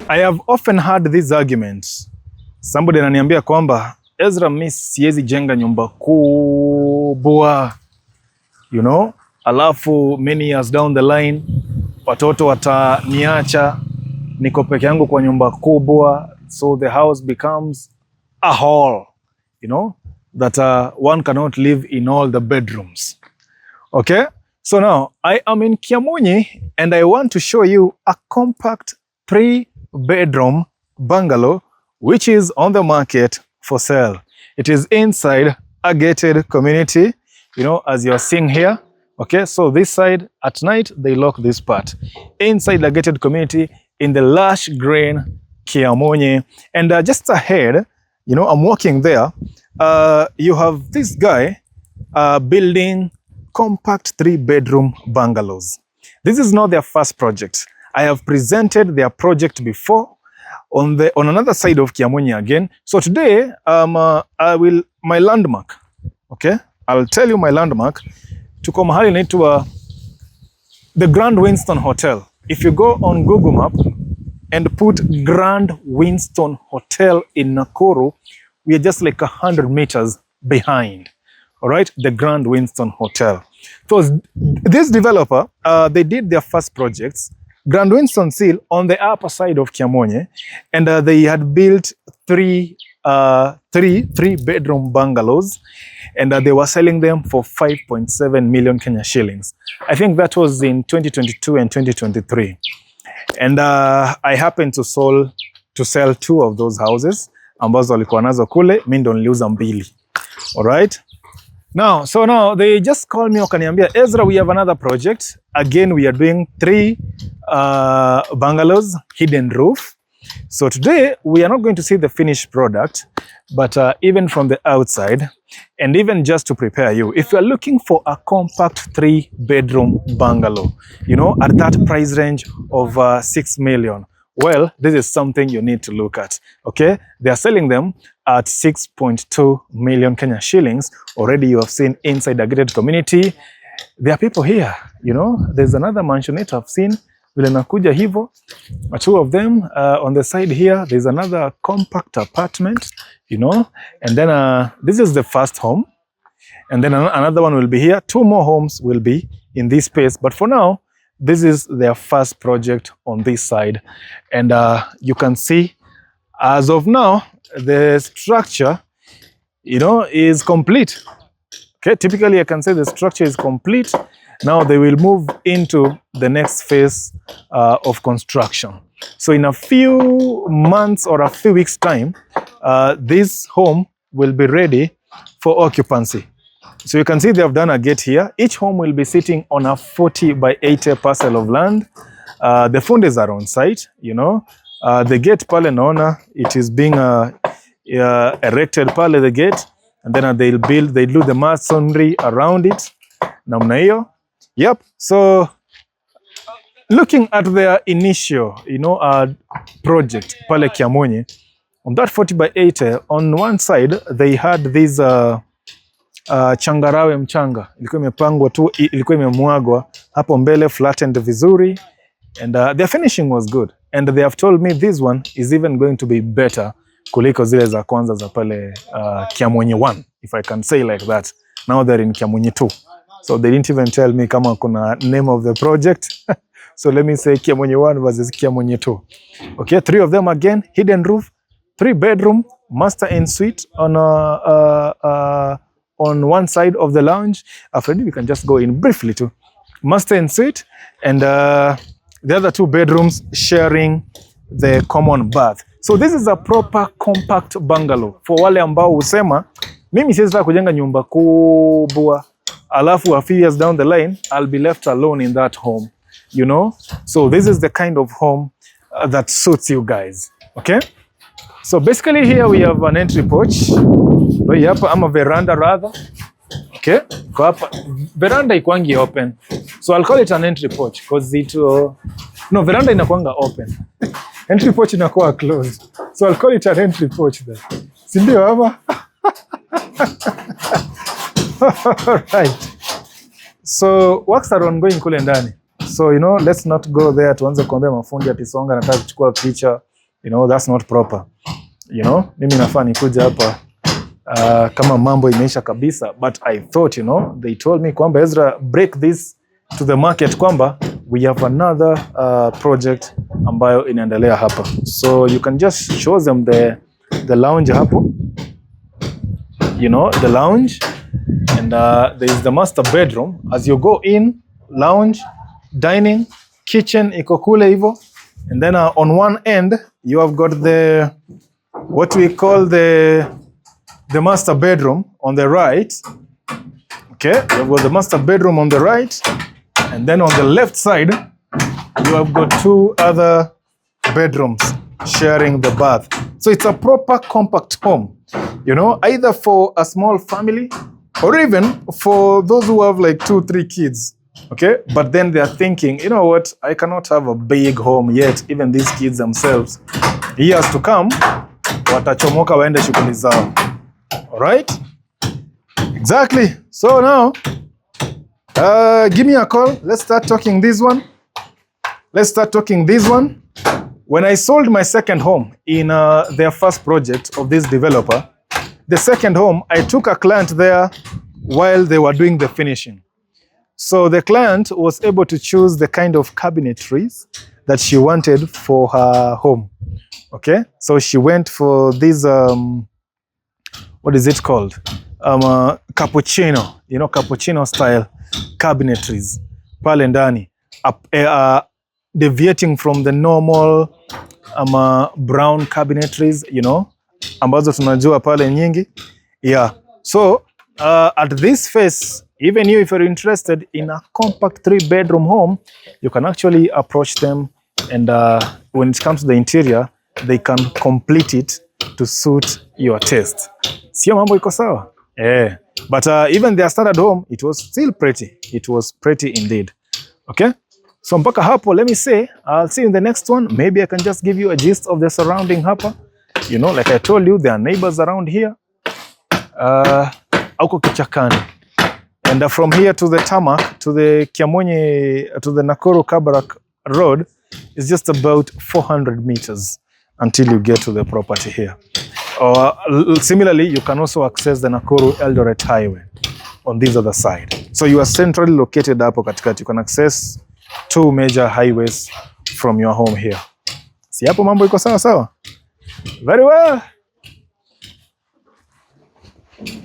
I have often heard these arguments. Somebody ananiambia kwamba Ezra, mimi siwezi jenga nyumba kubwa, you know, alafu many years down the line watoto wataniacha niko peke yangu kwa nyumba kubwa, so the house becomes a hall, you know, that one cannot live in all the bedrooms. Okay, so now I am in Kiamunyi and I want to show you a compact 3-bedroom bungalow which is on the market for sale. It is inside a gated community, you know, as you're seeing here. Okay, so this side at night they lock this part. Inside the gated community in the lush green Kiamunyi. And just ahead, you know, I'm walking there. You have this guy building compact 3-bedroom bungalows. This is not their first project. I have presented their project before on another side of Kiamunyi again. So today, my landmark. Okay, I'll tell you my landmark. Tuko mahali inaitwa the Grand Winston Hotel. If you go on Google Map and put Grand Winston Hotel in Nakuru, we are just like 100 meters behind. All right, the Grand Winston Hotel. So this developer, they did their first projects, Grand Winston still on the upper side of Kiamunyi, and they had built three 3-bedroom bungalows, and they were selling them for 5.7 million Kenya shillings. I think that was in 2022 and 2023. And I happened to sell 2 of those houses ambazo walikuwa nazo kule, mimi ndo niliuza 2. All right. Now they just called me wakaniambia, Ezra, we have another project. Again, we are doing 3 bungalows, hidden roof. So today we are not going to see the finished product, but even from the outside, and even just to prepare you, if you are looking for a compact 3-bedroom bungalow, you know, at that price range of 6 million, well, this is something you need to look at. Okay, they are selling them at 6.2 million Kenya shillings. Already you have seen inside the gated community. There are people here, you know. There's another mansionette I've seen. Vile nakuja hivo, 2 of them on the side here. There's another compact apartment, you know. And then this is the first home, and then another one will be here. 2 more homes will be in this space, but for now, this is their first project on this side. And you can see, as of now, the structure, you know, is complete. Okay, typically I can say the structure is complete. Now they will move into the next phase of construction. So in a few months or a few weeks time, this home will be ready for occupancy. So you can see they have done a gate here. Each home will be sitting on a 40 by 80 parcel of land. The fundes are on site, you know. The gate pale naona, it is being erected pale the gate, and then they do the masonry around it. Namna hiyo. Yep. So looking at their initial, you know, project pale Kiamunyi, on that 40 by 80, on one side they had this changarawe mchanga, ilikuwa imepangwa tu, ilikuwa imemwagwa hapo mbele, flattened vizuri, and their finishing was good, and they have told me this one is even going to be better kuliko zile za kwanza za pale Kiamunyi 1, if I can say like that. Now they're in Kiamunyi 2, so they didn't even tell me kama kuna name of the project. So let me say Kiamunyi 1 versus Kiamunyi 2. Okay, 3 of them again, hidden roof, 3-bedroom, master ensuite on one side of the lounge. After we can just go in briefly to master ensuite, and the other 2 bedrooms sharing the common bath. So this is a proper compact bungalow for wale ambao husema mimi siwezi kujenga nyumba kubwa alafu a few years down the line I'll be left alone in that home, you know. So this is the kind of home that suits you guys. Okay, so basically here we have an entry porch. Hapa ama veranda rather. Okay, kwa hapa veranda ikwangi open, so I'll call it an entry porch because it no, veranda inakuanga open. Entry porch inakuwa closed, so I'll call it an entry porch then. Si ndio hapa? Right. So works are ongoing kule ndani. So you know, let's not go there tuanze kuambia mafundi ati songa nataka kuchukua picha. You know, that's not proper. You know, mimi nafaa nikuja hapa kama mambo imeisha kabisa, but I thought, you know, they told me kwamba Ezra, break this to the market kwamba we have another project ambayo inaendelea hapa. So you can just show them the lounge hapo. You know, the lounge, and there is the master bedroom. As you go in, lounge, dining, kitchen iko kule hivyo, and then on one end you have got the what we call the master bedroom on the right. Okay, you have got the master bedroom on the right, and then on the left side you have got two other bedrooms sharing the bath. So it's a proper compact home, you know, either for a small family or even for those who have like 2-3 kids. Okay, but then they are thinking, you know what, I cannot have a big home yet. Even these kids themselves, years to come, watachomoka waende shughuli zao. All right, exactly. So now give me a call. Let's start talking this one. When I sold my second home in their first project of this developer, the second home, I took a client there while they were doing the finishing. So the client was able to choose the kind of cabinetries that she wanted for her home. Okay, so she went for this what is it called? Cappuccino, you know, cappuccino style cabinetries pale ndani, deviating from the normal brown cabinetries, you know, ambazo tunajua pale nyingi. Yeah, so at this phase, even you, if you're interested in a compact 3-bedroom home, you can actually approach them, and when it comes to the interior, they can complete it to suit your taste. Sio mambo iko sawa? Yeah. But even their standard home, it was still pretty. It was pretty indeed. Okay? So mpaka hapo, let me say, I'll see you in the next one. Maybe I can just give you a gist of the surrounding hapa. You know, like I told you, there are neighbors around here. Auko kichakani. And from here to the tarmac, to the Kiamunyi, to the Nakuru Kabarak road, is just about 400 meters until you get to the property here. Similarly, you can also access the Nakuru Eldoret Highway on this other side. So you are centrally located hapo katikati. You can access 2 major highways from your home here. Si hapo mambo iko sawa sawa? Very well.